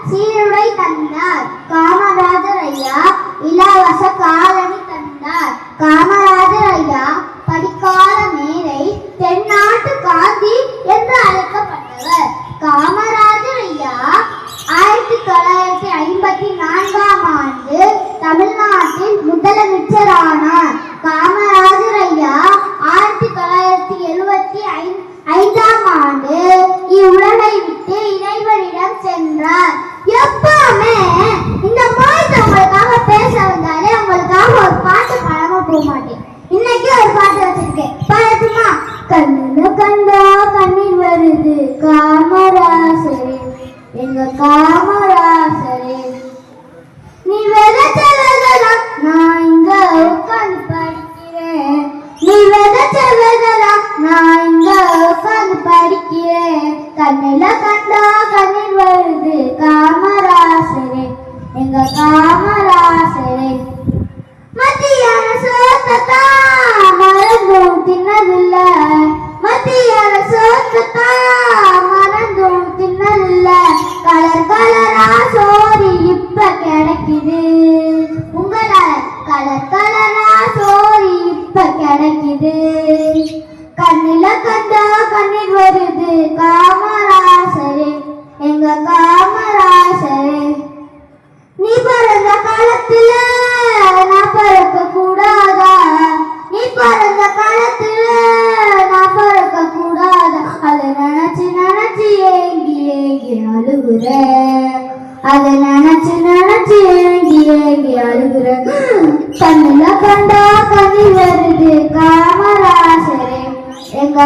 சீருடை தந்தார். காமராஜர் ஐயா இலவச காலணி தந்தார். காமராஜர் ஐயா படிக்காத மேதை, தென்னாட்டு காந்தி என்று அழைக்கப்பட்டவர். காமராஜர் ஐயா 1954ஆம் ஆண்டு தமிழ்நாட்டில் முதலமைச்சரானார். காமராஜர் ஐயா 1975ஆம் ஆண்டு இவ்வுலகை விட்டு இறைவனிடம் சென்றார். எப்பவுமே இந்த மாதிரி உங்களுக்காக பேச வந்தாலே உங்களுக்காக ஒரு பாட்டு பாடாம போக மாட்டேன். இன்னைக்கு ஒரு பாட்டு வச்சிருக்கேன், பாடட்டுமா? கண்ணு கண்டா கண்ணீர் வருது காமராசரே, எங்க காமராசரே. நீ விதைச்சதெல்லாம் நான் இங்க உட்கார்ந்து படிக்கிறேன். நீ விதைச்சதெல்லாம் நான் இங்க உட்கார்ந்து படிக்கிறேன். கண்ணுல கண்டா கண்ணீர் வருது காமராசரே, எங்க காமராசரே. மத்தியான சோத்தத்தான் மறந்தும் தின்னதில்ல, மத்தியான சோத்தத்தான் மறந்தும் தின்னதில்ல. கலர் கலரா சோறு இப்ப கிடைக்குது உங்களால, கலர் கலரா சோறு இப்ப கிடைக்குது. கண்ணில கண்டா கண்ணீர் வருது காமராசரே, எங்க காமராசரே. நீ பிறந்த காலத்துல நான் பிறக்க கூடாதா? நீ பிறந்த காலத்துல நான் பிறக்க கூடாதா? அதை நினைச்சு நினைச்சு ஏங்கி ஏங்கி அழுகுற, அதை நினைச்சு நினைச்சு ஏங்கி ஏங்கி அழுகுற. கண்ணுல கண்டா கண்ணீர் வருது காமராசரே, எங்க